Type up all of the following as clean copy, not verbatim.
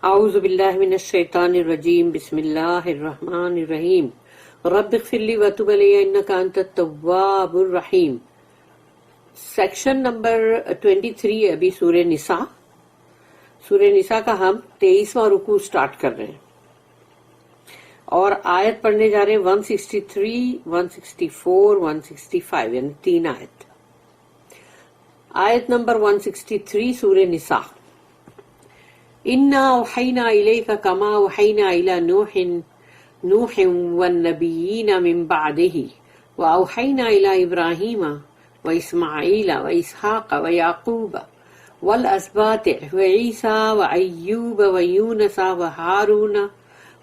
اعوذ باللہ من الشیطان الرجیم بسم اللہ الرحمن الرحیم رب اغفر لی وتب علی انک انت التواب الرحیم. سیکشن نمبر 23 ابھی سورہ نساء. سورہ نساء کا ہم 23واں رکوع سٹارٹ کر رہے ہیں اور آیت پڑھنے جا رہے ہیں 163, 164, 165 یعنی 3 آیت. آیت نمبر 163 سورہ نساء. اِنَّا أَوْحَيْنَا إِلَيْكَ كَمَا أَوْحَيْنَا إِلَى نُوحٍ وَالنَّبِيِّينَ مِن بَعْدِهِ وَأَوْحَيْنَا إِلَى إِبْرَاهِيمَ وَإِسْمَاعِيلَ وَإِسْحَاقَ وَيَعْقُوبَ وَالْأَسْبَاطِ وَعِيسَى وَأَيُّوبَ وَيُونُسَ وَهَارُونَ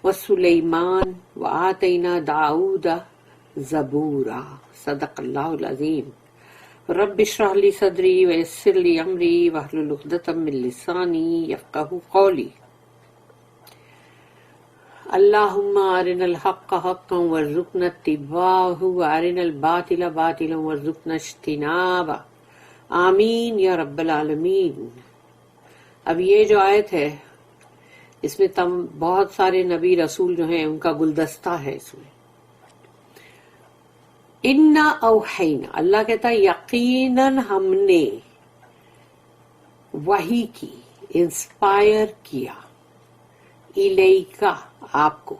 وَسُلَيْمَانَ وَآتَيْنَا دَاوُودَ زَبُورًا. صدق اللہ العظیم. رب اشرح لی صدری ویسر لی امری واحلل عقدۃ من لسانی یفقہوا قولی. اللہم ارنا الحق حقا وارزقنا اتباعہ وارنا الباطل باطلا وارزقنا اجتنابہ. آمین یا رب العالمین. اب یہ جو آیت ہے اس میں بہت سارے نبی رسول جو ہیں ان کا گلدستہ ہے. اس میں اِنَّا أَوْحَيْنَا اللہ کہتا ہے یقیناً ہم نے وحی کی، انسپائر کیا، الیکا آپ کو،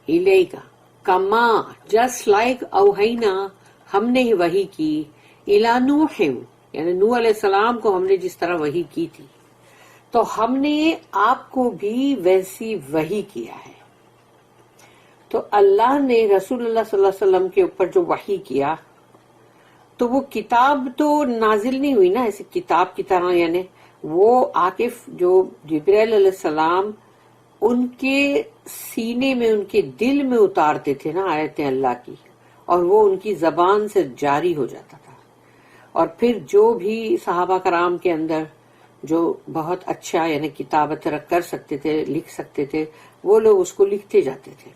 الیکا کما جسٹ لائک اوحینا ہم نے ہی وحی کی، الی نوح یعنی نوح علیہ السلام کو ہم نے جس طرح وحی کی تھی تو ہم نے آپ کو بھی ویسی وحی کیا ہے. تو اللہ نے رسول اللہ صلی اللہ علیہ وسلم کے اوپر جو وحی کیا تو وہ کتاب تو نازل نہیں ہوئی نا ایسے کتاب کی طرح، یعنی وہ عاقف جو جبرائیل علیہ السلام ان کے سینے میں ان کے دل میں اتارتے تھے نا آیتیں اللہ کی، اور وہ ان کی زبان سے جاری ہو جاتا تھا. اور پھر جو بھی صحابہ کرام کے اندر جو بہت اچھا یعنی کتابت کر سکتے تھے، لکھ سکتے تھے، وہ لوگ اس کو لکھتے جاتے تھے.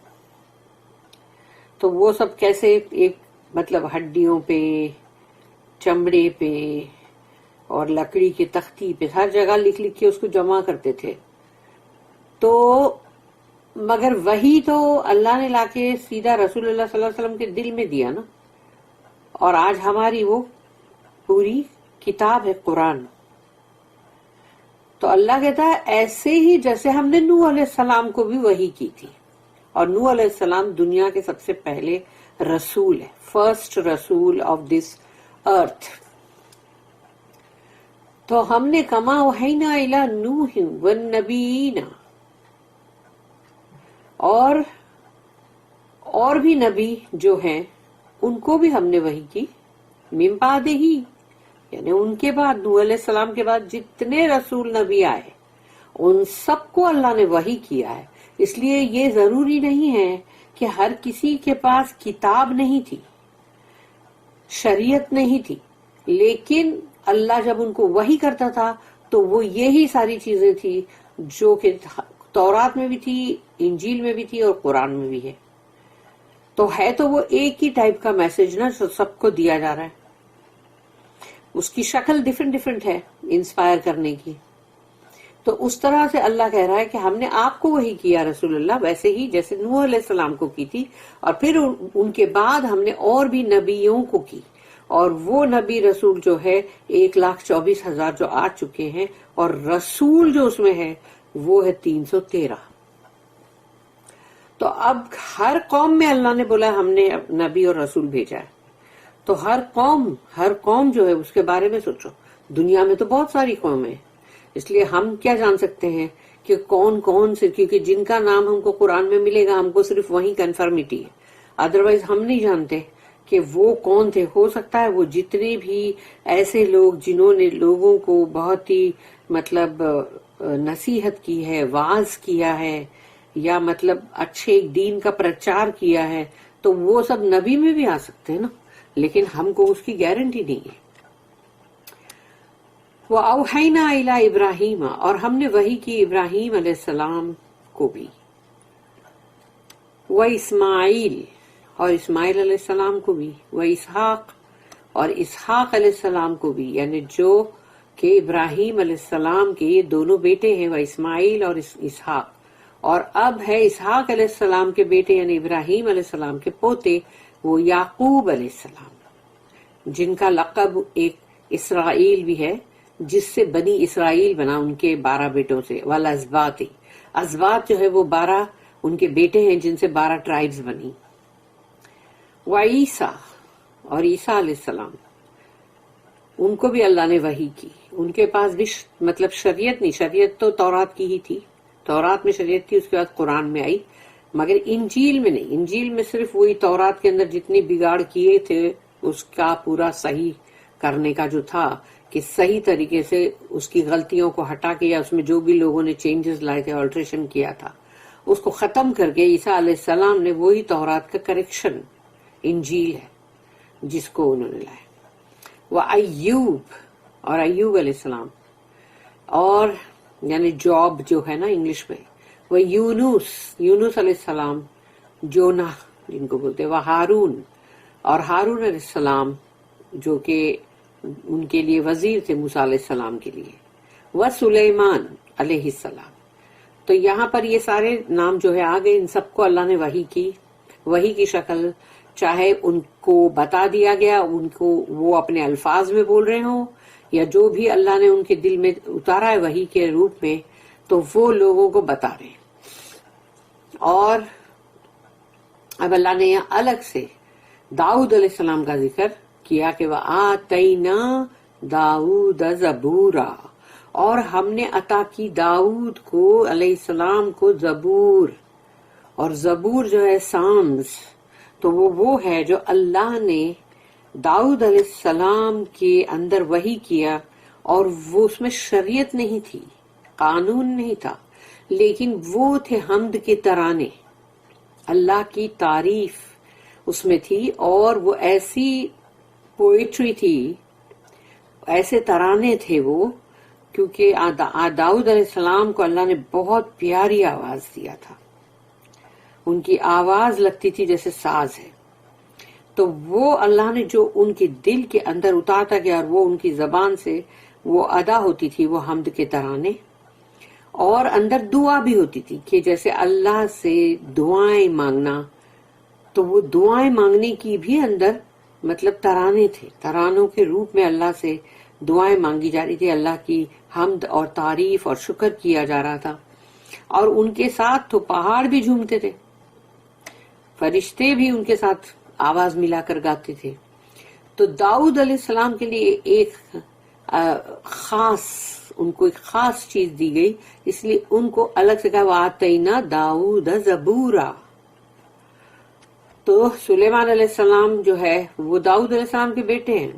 تو وہ سب کیسے ایک مطلب ہڈیوں پہ، چمڑے پہ اور لکڑی کی تختی پہ ہر جگہ لکھ لکھ کے اس کو جمع کرتے تھے. تو مگر وہی تو اللہ نے لا کے سیدھا رسول اللہ صلی اللہ علیہ وسلم کے دل میں دیا نا، اور آج ہماری وہ پوری کتاب ہے قرآن. تو اللہ کہتا ہے ایسے ہی جیسے ہم نے نوح علیہ السلام کو بھی وحی کی تھی، اور نوح علیہ السلام دنیا کے سب سے پہلے رسول ہے، فرسٹ رسول آف دس ارتھ. تو ہم نے کما اوحینا الی نوح والنبیین اور بھی نبی جو ہیں ان کو بھی ہم نے وحی کی، من بعدہ یعنی ان کے بعد نوح علیہ السلام کے بعد جتنے رسول نبی آئے ان سب کو اللہ نے وحی کیا ہے. اس لیے یہ ضروری نہیں ہے کہ ہر کسی کے پاس کتاب نہیں تھی، شریعت نہیں تھی، لیکن اللہ جب ان کو وحی کرتا تھا تو وہ یہی ساری چیزیں تھی جو کہ تورات میں بھی تھی، انجیل میں بھی تھی اور قرآن میں بھی ہے. تو ہے تو وہ ایک ہی ٹائپ کا میسج نا سب کو دیا جا رہا ہے. اس کی شکل ڈفرنٹ ہے انسپائر کرنے کی. تو اس طرح سے اللہ کہہ رہا ہے کہ ہم نے آپ کو وحی کیا رسول اللہ ویسے ہی جیسے نوح علیہ السلام کو کی تھی، اور پھر ان کے بعد ہم نے اور بھی نبیوں کو کی، اور وہ نبی رسول جو ہے 1,24,000 جو آ چکے ہیں، اور رسول جو اس میں ہے وہ ہے 313. تو اب ہر قوم میں اللہ نے بولا ہم نے نبی اور رسول بھیجا ہے. تو ہر قوم جو ہے اس کے بارے میں سوچو. دنیا میں تو بہت ساری قومیں ہیں، اس لیے ہم کیا جان سکتے ہیں کہ کون سے، کیونکہ جن کا نام ہم کو قرآن میں ملے گا ہم کو صرف وہی کنفرمیٹی ہے، ادروائز ہم نہیں جانتے کہ وہ کون تھے. ہو سکتا ہے وہ جتنے بھی ایسے لوگ جنہوں نے لوگوں کو بہت ہی مطلب نصیحت کی ہے، واعظ کیا ہے، یا مطلب اچھے دین کا پرچار کیا ہے، تو وہ سب نبی میں بھی آ سکتے ہیں نا، لیکن ہم کو اس کی گارنٹی نہیں ہے. وَأَوْحَيْنَا إِلَىٰ إِبْرَاهِيمَ اور ہم نے وحی کی ابراہیم علیہ السلام کو بھی، وَإِسْمَاعِيلَ اور اسماعیل علیہ السلام کو بھی، وَإِسْحَاقَ اور اسحاق علیہ السلام کو بھی، یعنی جو کہ ابراہیم علیہ السلام کے یہ دونوں بیٹے ہیں، وہ اسماعیل اور اسحاق، اور اب ہے اسحاق علیہ السلام کے بیٹے یعنی ابراہیم علیہ السلام کے پوتے وہ یعقوب علیہ السلام، جن کا لقب ایک اسرائیل بھی ہے، جس سے بنی اسرائیل بنا، ان کے 12 بیٹوں سے، والازباط، ازباط جو ہے وہ 12 ان کے بیٹے ہیں جن سے 12 ٹرائبز بنی، وعیسیٰ اور عیسیٰ علیہ السلام، ان کو بھی اللہ نے وحی کی، ان کے پاس بھی مطلب شریعت نہیں، شریعت تو تورات کی ہی تھی، تورات میں شریعت تھی، اس کے بعد قرآن میں آئی، مگر انجیل میں نہیں، انجیل میں صرف وہی تورات کے اندر جتنی بگاڑ کیے تھے اس کا پورا صحیح کرنے کا جو تھا کہ صحیح طریقے سے اس کی غلطیوں کو ہٹا کے یا اس میں جو بھی لوگوں نے چینجز لائے تھے، آلٹریشن کیا تھا، اس کو ختم کر کے عیسیٰ علیہ السلام نے وہی تورات کا کریکشن انجیل ہے جس کو انہوں نے لایا، وہ ایوب اور ایوب علیہ السلام، اور یعنی جاب جو ہے نا انگلش میں، وہ یونس علیہ السلام، جونا جن کو بولتے ہیں، وہ ہارون اور ہارون علیہ السلام جو کہ ان کے لیے وزیر تھے موسیٰ علیہ السلام کے لیے، وہ سلیمان علیہ السلام۔ تو یہاں پر یہ سارے نام جو ہے آ گئے، ان سب کو اللہ نے وحی کی، وحی کی شکل، چاہے ان کو بتا دیا گیا، ان کو وہ اپنے الفاظ میں بول رہے ہوں یا جو بھی اللہ نے ان کے دل میں اتارا ہے وحی کے روپ میں، تو وہ لوگوں کو بتا رہے ہیں۔ اور اب اللہ نے یہاں الگ سے داؤد علیہ السلام کا ذکر کیا کہ وَآتَيْنَا دَاوُودَ زَبُورًا، اور ہم نے عطا کی داؤد کو علیہ السلام کو زبور، اور زبور جو ہے سامز، تو وہ ہے جو اللہ نے داؤد علیہ السلام کے اندر وحی کیا، اور وہ اس میں شریعت نہیں تھی، قانون نہیں تھا، لیکن وہ تھے حمد کے ترانے، اللہ کی تعریف اس میں تھی، اور وہ ایسی پوئٹری تھی، ایسے ترانے تھے وہ، کیونکہ داؤد علیہ السلام کو اللہ نے بہت پیاری آواز دیا تھا، ان کی آواز لگتی تھی جیسے ساز ہے، تو وہ اللہ نے جو ان کے دل کے اندر اتارتا گیا، اور وہ ان کی زبان سے وہ ادا ہوتی تھی، وہ حمد کے ترانے، اور اندر دعا بھی ہوتی تھی کہ جیسے اللہ سے دعائیں مانگنا، تو وہ دعائیں مانگنے کی بھی اندر مطلب ترانے تھے، ترانوں کے روپ میں اللہ سے دعائیں مانگی جا رہی تھی، اللہ کی حمد اور تعریف اور شکر کیا جا رہا تھا، اور ان کے ساتھ تو پہاڑ بھی جھومتے تھے، فرشتے بھی ان کے ساتھ آواز ملا کر گاتے تھے۔ تو داؤد علیہ السلام کے لیے ایک خاص، ان کو ایک خاص چیز دی گئی، اس لیے ان کو الگ سے کہا وَآتَيْنَا دَاوُودَ زَبُورًا۔ تو سلیمان علیہ السلام جو ہے وہ داؤد علیہ السلام کے بیٹے ہیں،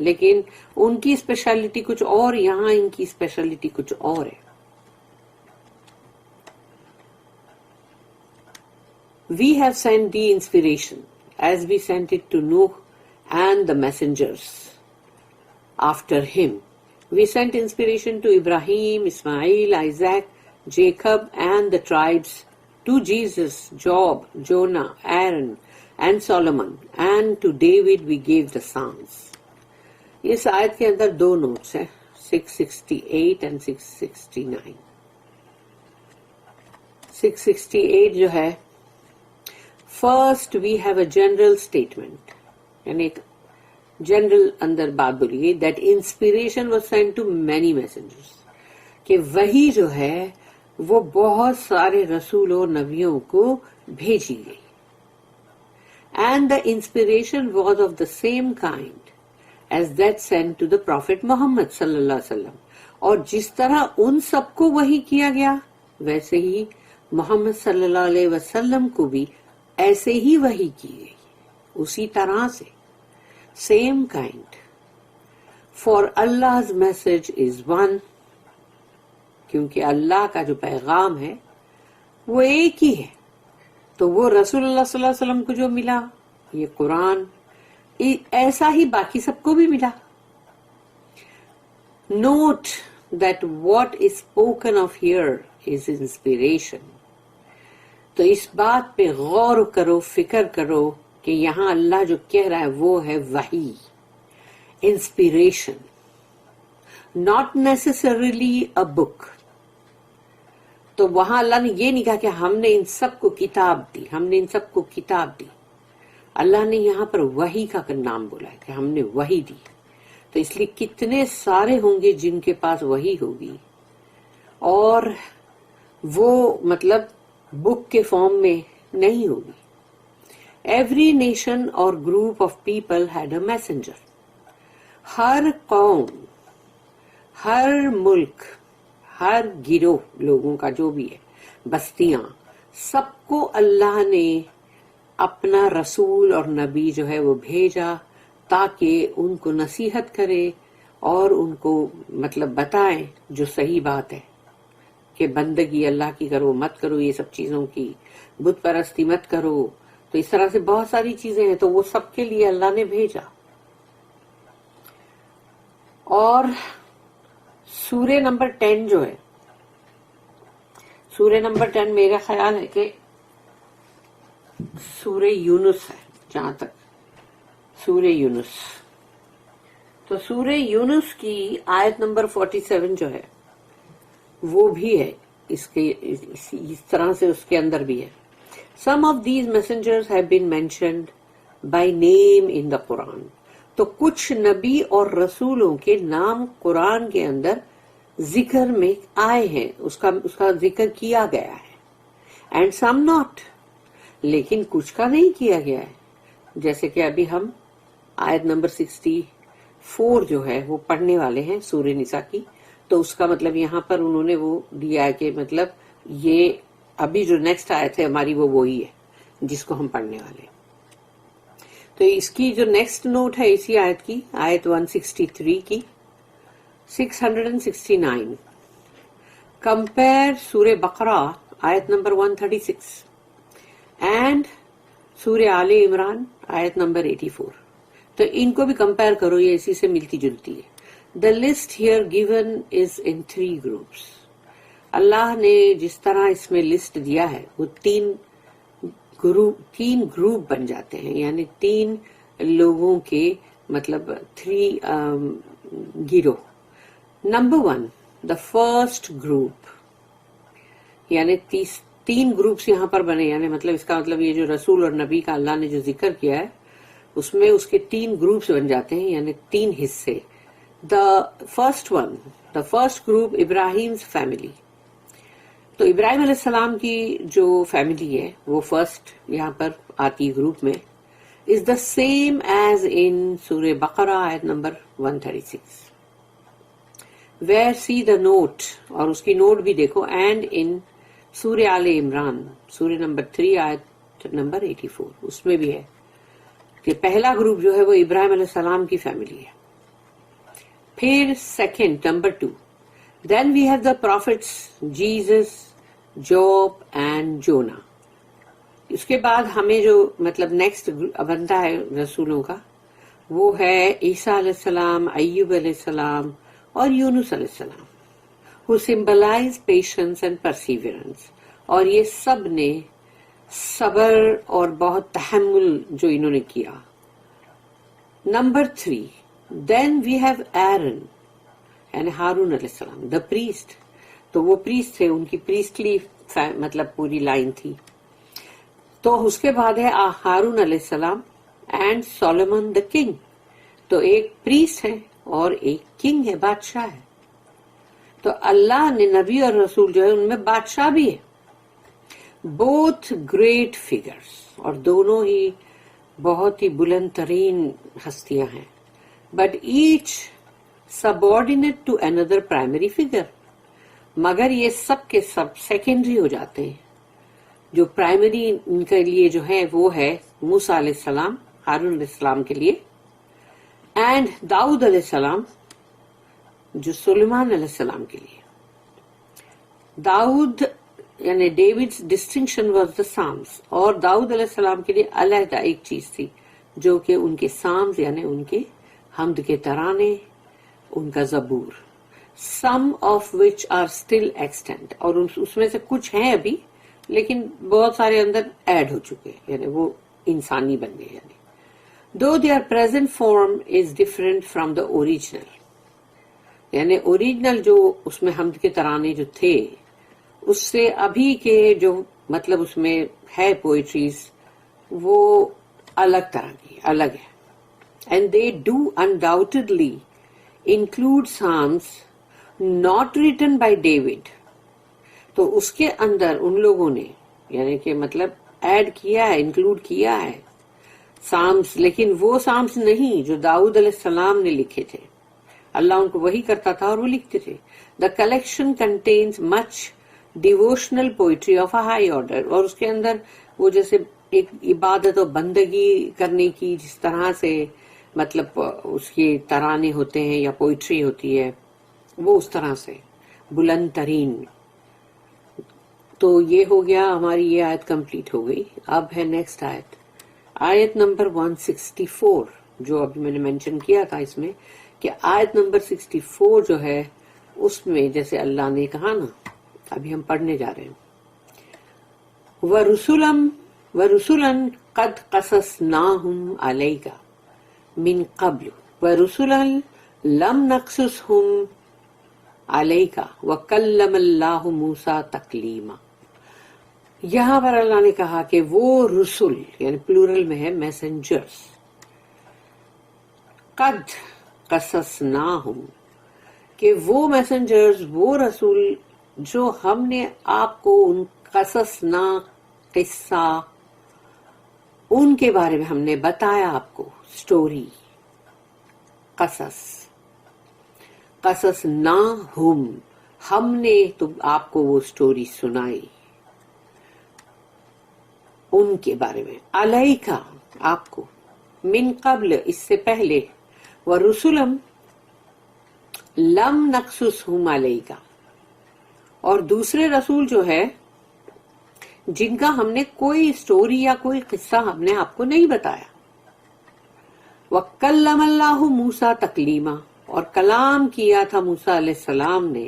لیکن ان کی اسپیشلٹی کچھ اور، یہاں ان کی اسپیشلٹی کچھ اور ہے۔ We have sent the inspiration as we sent it to Nuh and the messengers after him. We sent inspiration to Ibrahim, Ismail, Isaac, Jacob and the tribes, to Jesus, Job, Jonah, Aaron and Solomon, and to David we gave the Psalms. اس آیت کے اندر دو notice ہیں، 668 and 669۔ 668 جو ہے، first we have a general statement, یعنی ایک general اندر بات بولی گئی، that inspiration was sent to many messengers, کہ وہی جو ہے وہ بہت سارے رسولوں نبیوں کو بھیجی گئی، and the inspiration was of the same kind as that sent to the prophet Muhammad صلی اللہ علیہ وسلم، اور جس طرح ان سب کو وحی کیا گیا ویسے ہی محمد صلی اللہ علیہ وسلم کو بھی ایسے ہی وحی کی گئی، اسی طرح سے، same kind. For Allah's message is one, کیونکہ اللہ کا جو پیغام ہے وہ ایک ہی ہے، تو وہ رسول اللہ صلی اللہ علیہ وسلم کو جو ملا، یہ قرآن، ایسا ہی باقی سب کو بھی ملا۔ Note that what is spoken of here is inspiration, تو اس بات پہ غور کرو، فکر کرو کہ یہاں اللہ جو کہہ رہا ہے وہ ہے وحی، inspiration. not necessarily a book. تو وہاں اللہ نے یہ نہیں کہا کہ ہم نے ان سب کو کتاب دی، ہم نے ان سب کو کتاب دی. اللہ نے یہاں پر وحی کا نام بولا ہے کہ ہم نے وحی دی. تو اس لیے کتنے سارے ہوں گے جن کے پاس وحی ہوگی، اور وہ مطلب بک کے فارم میں نہیں ہوگی. ایوری نیشن اور group of people had a messenger. ہر قوم، ہر ملک، ہر گروہ لوگوں کا جو بھی ہے، بستیاں، سب کو اللہ نے اپنا رسول اور نبی جو ہے وہ بھیجا تاکہ ان کو نصیحت کرے اور ان کو مطلب بتائیں جو صحیح بات ہے کہ بندگی اللہ کی کرو، مت کرو یہ سب چیزوں کی، بت پرستی مت کرو. تو اس طرح سے بہت ساری چیزیں ہیں، تو وہ سب کے لیے اللہ نے بھیجا. اور سورہ نمبر 10 جو ہے، سورہ نمبر 10 میرا خیال ہے کہ سورہ یونس ہے، جہاں تک سورہ یونس. تو سورہ یونس کی آیت نمبر 47 جو ہے وہ بھی ہے اس طرح سے اس کے اندر بھی ہے. Some of these messengers have been mentioned by name in the Quran. تو کچھ نبی اور رسولوں کے نام قرآن کے اندر ذکر میں آئے ہیں، اس کا ذکر کیا گیا ہے. اینڈ سم ناٹ، لیکن کچھ کا نہیں کیا گیا ہے. جیسے کہ ابھی ہم آیت نمبر 64 جو ہے وہ پڑھنے والے ہیں سورہ نساء کی. تو اس کا مطلب یہاں پر انہوں نے وہ دیا ہے کہ مطلب یہ ابھی جو نیکسٹ آیت ہے ہماری وہ وہی ہے جس کو ہم پڑھنے والے ہیں. تو اس کی جو نیکسٹ نوٹ ہے اسی آیت کی، آیت 163 کی 669. کمپیئر سورہ بقرہ آیت نمبر 136 اینڈ سورہ آل عمران آیت نمبر 84. تو ان کو بھی کمپیئر کرو، یہ اسی سے ملتی جلتی ہے. The list here given is in 3 groups. اللہ نے جس طرح اس میں لسٹ دیا ہے وہ تین گروپ بن جاتے ہیں، یعنی 3 لوگوں کے مطلب 3 گروہ. نمبر 1 دا فرسٹ گروپ، یعنی 3 گروپس یہاں پر بنے، یعنی مطلب اس کا مطلب یہ جو رسول اور نبی کا اللہ نے جو ذکر کیا ہے اس میں اس کے 3 گروپس بن جاتے ہیں، یعنی 3 حصے. The first group Ibrahim's family. تو ابراہیم علیہ السلام کی جو فیملی ہے وہ فرسٹ یہاں پر آتی گروپ میں، از دا سیم ایز ان سورہ بقرہ آیت number 136. Where see the note, اور اس کی نوٹ بھی دیکھو، اینڈ ان سورہ آل عمران سورہ نمبر 3 آیت نمبر 84، اس میں بھی ہے کہ پہلا گروپ جو ہے وہ ابراہیم علیہ السلام کی فیملی ہے. پھر second number 2، then we have the prophets Jesus, Job and Jonah. اس کے بعد ہمیں جو مطلب نیکسٹ بنتا ہے رسولوں کا وہ ہے عیسیٰ علیہ السلام، ایوب علیہ السلام اور یونس علیہ السلام، who symbolize patience and perseverance. اور یہ سب نے صبر اور بہت تحمل جو انہوں نے کیا. نمبر 3، دین وی ہیو ایرن یعنی ہارون علیہ السلام، دا پریسٹ. تو وہ پریسٹ تھے، ان کی پریسٹلی مطلب پوری لائن تھی. تو اس کے بعد ہے ہارون علیہ السلام اینڈ سولومن دا کنگ. تو ایک پریسٹ ہے اور ایک کنگ ہے، بادشاہ ہے. تو اللہ نے نبی اور رسول جو ہے ان میں بادشاہ بھی ہے. بوتھ گریٹ فگرس، اور دونوں ہی بہت ہی بلند ترین ہستیاں ہیں. بٹ ایچ سبارڈینیٹ ٹو اندر پرائمری فگر، مگر یہ سب کے سب سیکنڈری ہو جاتے ہیں. جو پرائمری ان کے لیے جو ہے وہ ہے موسیٰ علیہ السلام، ہارون علیہ السلام کے لیے، اینڈ داؤد علیہ السلام جو سلیمان علیہ السلام کے لیے. داؤد یعنی ڈیوڈ's ڈسٹنکشن واز دا سامس، اور داؤد علیہ السلام کے لیے علیحدہ ایک چیز تھی جو کہ ان کے سامس یعنی ان کے حمد کے ترانے، ان کا زبور، some of which are still extant, اور اس میں سے کچھ ہیں ابھی لیکن بہت سارے اندر ایڈ ہو چکے ہیں، یعنی وہ انسانی بن گئے. یعنی though their present form is different from the original. یعنی اوریجنل جو اس میں حمد کے ترانے جو تھے اس سے ابھی کے جو مطلب اس میں ہے پوئٹریز وہ الگ طرح کی الگ ہے. And they do undoubtedly include psalms not written by David. تو اس کے اندر ان لوگوں نے یعنی کہ مطلب ایڈ کیا ہے انکلوڈ کیا ہے سامس، لیکن وہ سامس نہیں جو داؤد علیہ السلام نے لکھے تھے. اللہ ان کو وہی کرتا تھا اور وہ لکھتے تھے. The collection contains much devotional poetry of a high order, اور اس کے اندر وہ جیسے ایک عبادت و بندگی کرنے کی جس طرح سے مطلب اس کے ترانے ہوتے ہیں یا پوئٹری ہوتی ہے وہ اس طرح سے بلند ترین. تو یہ ہو گیا، ہماری یہ آیت کمپلیٹ ہو گئی. اب ہے نیکسٹ آیت، آیت نمبر 164 جو ابھی میں نے مینشن کیا تھا اس میں کہ آیت نمبر 64 جو ہے اس میں جیسے اللہ نے کہا نا، ابھی ہم پڑھنے جا رہے ہیں، وَرُسُلًا قَدْ قَصَصْنَاهُمْ عَلَيْكَ مِنْ قَبْلُ وَرُسُلًا لَمْ نَقْصُصْهُمْ عَلَيْكَ وَكَلَّمَ اللَّهُ مُوسَىٰ تَكْلِيمًا. یہاں پر اللہ نے کہا کہ وہ رسول یعنی پلورل میں ہے میسنجرز، قد قصصناہم کہ وہ میسنجرز وہ رسول جو ہم نے آپ کو ان قصصنا قصہ ان کے بارے میں ہم نے بتایا آپ کو سٹوری. قصصناہم ہم نے تو آپ کو وہ سٹوری سنائی ان کے بارے میں، علیکا آپ کو، من قبل اس سے پہلے، ورسلم لم نقصصہم علیکا اور دوسرے رسول جو ہے جن کا ہم نے کوئی سٹوری یا کوئی قصہ ہم نے آپ کو نہیں بتایا. وَكَلَّمَ اللَّهُ مُوسَىٰ تَكْلِيمًا اور کلام کیا تھا موسیٰ علیہ السلام نے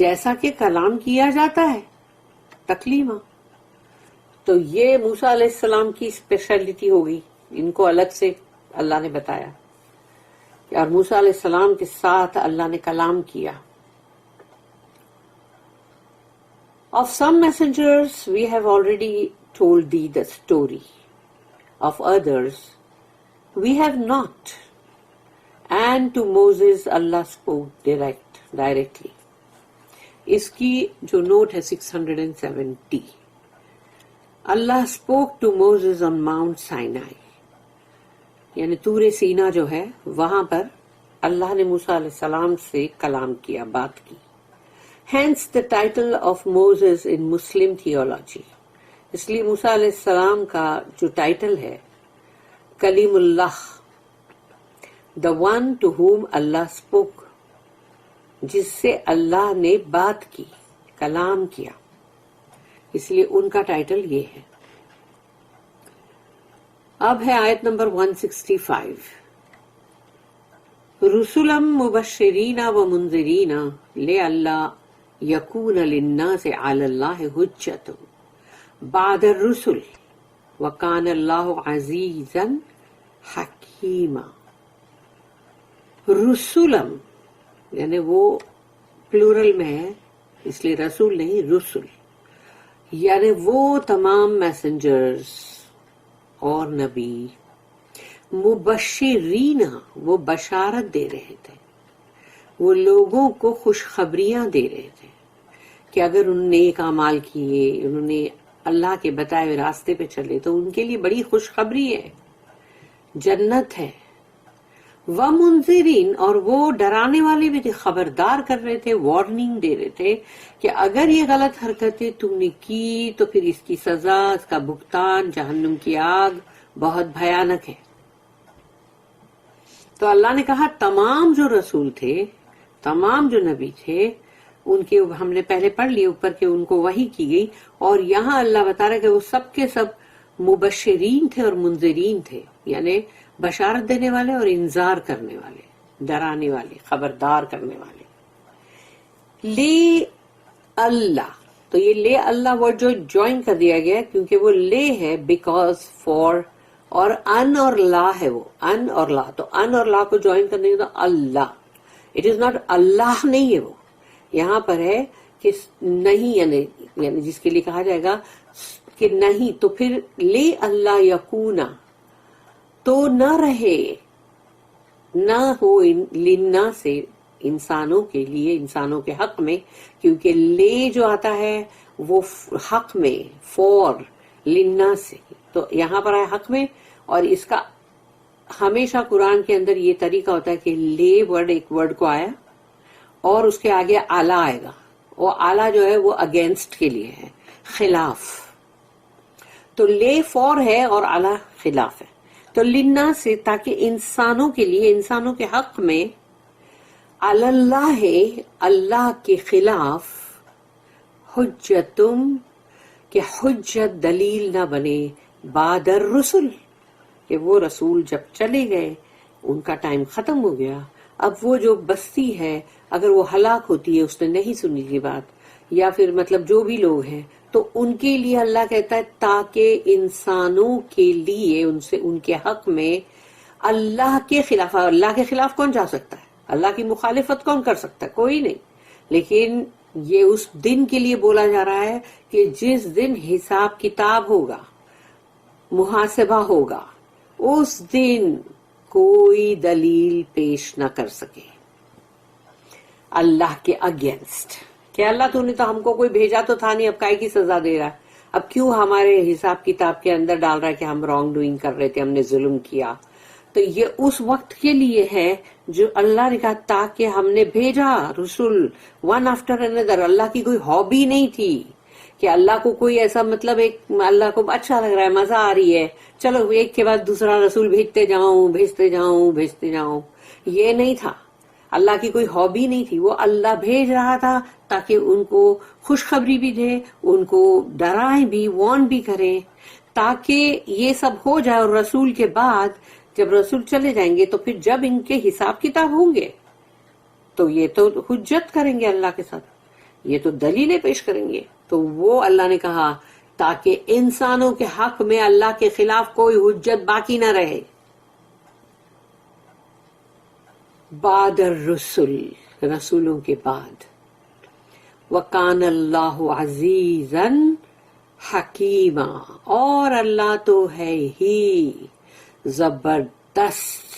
جیسا کہ کلام کیا جاتا ہے تکلیما. تو یہ موسیٰ علیہ السلام کی اسپیشلٹی ہوگی، ان کو الگ سے اللہ نے بتایا اور موسیٰ علیہ السلام کے ساتھ اللہ نے کلام کیا. Of some messengers we have already told thee the story. Of others we have not. And to Moses Allah spoke directly. اس کی جو نوٹ ہے 670. اللہ spoke to Moses on Mount Sinai. یعنی طور سینا جو ہے وہاں پر اللہ نے موسیٰ علیہ السلام سے کلام کیا، بات کی. Hence the title of Moses in Muslim theology. اس لیے موسیٰ علیہ السلام کا جو ٹائٹل ہے کلیم اللہ، the one to whom Allah spoke، جس سے اللہ نے بات کی، کلام کیا، اس لیے ان کا ٹائٹل یہ ہے. اب ہے آیت نمبر 165. رسلا مبشرین و منذرین لئلا یکون للناس علی اللہ حجۃ بعد الرسل وکان اللہ عزیزا حکیما. رسولم یعنی وہ پلورل میں ہے اس لیے رسول نہیں رسول، یعنی وہ تمام میسنجرز اور نبی، مبشرین وہ بشارت دے رہے تھے، وہ لوگوں کو خوشخبریاں دے رہے تھے کہ اگر انہوں نے نیک اعمال کیے، انہوں نے اللہ کے بتائے ہوئے راستے پہ چلے تو ان کے لیے بڑی خوشخبری ہے، جنت ہے. ومنذرین اور وہ ڈرانے والے بھی تھے، خبردار کر رہے تھے، وارننگ دے رہے تھے کہ اگر یہ غلط حرکتیں تم نے کی تو پھر اس کی سزا، اس کا بھگتان جہنم کی آگ بہت بھیانک ہے. تو اللہ نے کہا تمام جو رسول تھے، تمام جو نبی تھے، ان کے ہم نے پہلے پڑھ لیے اوپر کہ ان کو وحی کی گئی، اور یہاں اللہ بتا رہا ہے کہ وہ سب کے سب مبشرین تھے اور منذرین تھے، یعنی بشارت دینے والے اور انذار کرنے والے، ڈرانے والے، خبردار کرنے والے. لے اللہ، تو یہ لے اللہ ورڈ جو جوائن کر دیا گیا کیونکہ وہ لے ہے بیکاز، فار، اور ان اور لا ہے، وہ ان اور لا، تو ان اور لا کو جوائن کرنے کے تو اللہ، اٹ از ناٹ اللہ نہیں ہے وہ، یہاں پر ہے کہ نہیں، یعنی جس کے لیے کہا جائے گا کہ نہیں، تو پھر لے اللہ یکونا، تو نہ رہے، نہ ہو لنا سے انسانوں کے لیے، انسانوں کے حق میں، کیونکہ لے جو آتا ہے وہ حق میں، فور لنا سے، تو یہاں پر ہے حق میں. اور اس کا ہمیشہ قرآن کے اندر یہ طریقہ ہوتا ہے کہ لے ورڈ ایک ورڈ کو آیا اور اس کے آگے آلہ آئے گا، وہ آلہ جو ہے وہ اگینسٹ کے لیے ہے، خلاف. تو لے فور ہے اور آلہ خلاف ہے. تو لنا سے تاکہ انسانوں کے لیے، انسانوں کے حق میں، اللہ ہے اللہ کے خلاف، حجتم کہ حجت دلیل نہ بنے، بعد الرسل کہ وہ رسول جب چلے گئے، ان کا ٹائم ختم ہو گیا، اب وہ جو بستی ہے اگر وہ ہلاک ہوتی ہے، اس نے نہیں سنی یہ بات، یا پھر مطلب جو بھی لوگ ہیں، تو ان کے لیے اللہ کہتا ہے تاکہ انسانوں کے لیے، ان سے ان کے حق میں اللہ کے خلاف، اللہ کے خلاف کون جا سکتا ہے، اللہ کی مخالفت کون کر سکتا ہے، کوئی نہیں. لیکن یہ اس دن کے لیے بولا جا رہا ہے کہ جس دن حساب کتاب ہوگا، محاسبہ ہوگا، اس دن کوئی دلیل پیش نہ کر سکے اللہ کے اگینسٹ، کہ اللہ تو نے تو ہم کو کوئی بھیجا تو تھا نہیں، اب کائے کی سزا دے رہا ہے، اب کیوں ہمارے حساب کتاب کے اندر ڈال رہا ہے کہ ہم رانگ ڈوئنگ کر رہے تھے، ہم نے ظلم کیا. تو یہ اس وقت کے لیے ہے جو اللہ نے کہا تاکہ ہم نے بھیجا رسول ون آفٹر اندر. اللہ کی کوئی ہابی نہیں تھی کہ اللہ کو کوئی ایسا مطلب ایک اللہ کو اچھا لگ رہا ہے، مزہ آ رہی ہے، چلو ایک کے بعد دوسرا رسول بھیجتے جاؤں بھیجتے جاؤں بھیجتے جاؤں، یہ نہیں تھا. اللہ کی کوئی ہابی نہیں تھی، وہ اللہ بھیج رہا تھا تاکہ ان کو خوشخبری بھی دے، ان کو ڈرائیں بھی، وارن بھی کریں، تاکہ یہ سب ہو جائے. اور رسول کے بعد جب رسول چلے جائیں گے تو پھر جب ان کے حساب کتاب ہوں گے تو یہ تو حجت کریں گے اللہ کے ساتھ، یہ تو دلیلیں پیش کریں گے. تو وہ اللہ نے کہا تاکہ انسانوں کے حق میں اللہ کے خلاف کوئی حجت باقی نہ رہے. بعد الرسل، رسولوں کے بعد. وَقَانَ اللَّهُ عَزِيزًا حَكِيمًا، اور اللہ تو ہے ہی زبردست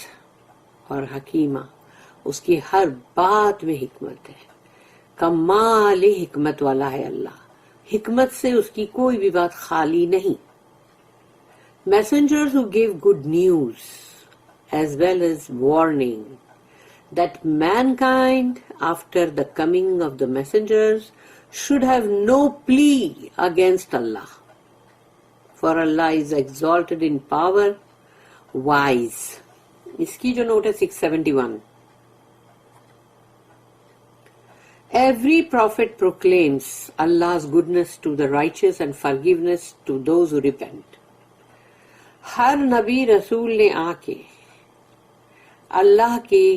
اور حکیمہ، اس کی ہر بات میں حکمت ہے، کمال حکمت والا ہے اللہ، حکمت سے اس کی کوئی بھی بات خالی نہیں. Messengers who give good news as well as warning that mankind after the coming of the messengers should have no plea against Allah, for Allah is exalted in power, wise. اس کی جو نوٹ ہے 671. Every prophet proclaims Allah's goodness to the righteous and forgiveness to those who repent. ہر نبی رسول نے آ کے اللہ کی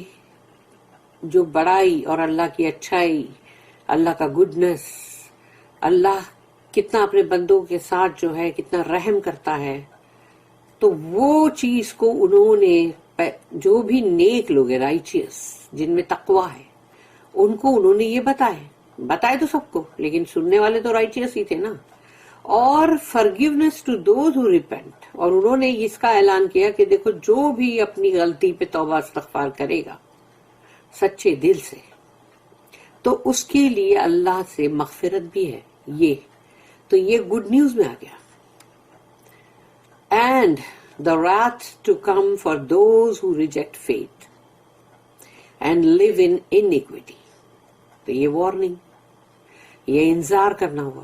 جو بڑائی اور اللہ کی اچھائی، اللہ کا گڈنس، اللہ کتنا اپنے بندوں کے ساتھ جو ہے کتنا رحم کرتا ہے، تو وہ چیز کو انہوں نے، جو بھی نیک لوگ ہیں، رائچیس، جن میں تقوی ہے، ان کو انہوں نے یہ بتائے تو سب کو، لیکن سننے والے تو رائچیس ہی تھے نا. اور forgiveness to those who repent، اور انہوں نے اس کا اعلان کیا کہ دیکھو جو بھی اپنی غلطی پہ توبہ استغفار کرے گا سچے دل سے، تو اس کے لیے اللہ سے مغفرت بھی ہے. یہ تو یہ گڈ نیوز میں آ گیا. And the wrath to come for those who reject faith and live in iniquity. تو یہ وارننگ، یہ انذار کرنا ہوا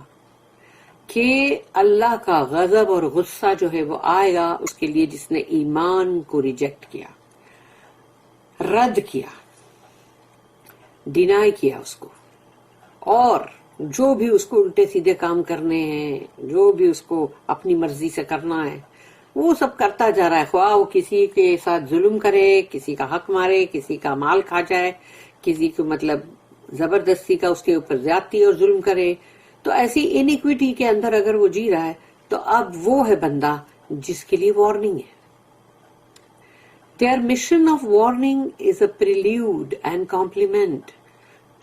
کہ اللہ کا غضب اور غصہ جو ہے وہ آئے گا اس کے لیے جس نے ایمان کو ریجیکٹ کیا، رد کیا، ڈینائی کیا اس کو، اور جو بھی اس کو الٹے سیدھے کام کرنے ہیں، جو بھی اس کو اپنی مرضی سے کرنا ہے، وہ سب کرتا جا رہا ہے. خواہ وہ کسی کے ساتھ ظلم کرے، کسی کا حق مارے، کسی کا مال کھا جائے، کسی کو مطلب زبردستی کا اس کے اوپر زیادتی اور ظلم کرے. تو ایسی انیکویٹی کے اندر اگر وہ جی رہا ہے تو اب وہ ہے بندہ جس کے لیے وارننگ ہے. Their mission of warning is a prelude and complement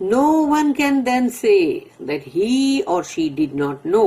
No one can then say that he or she did not know.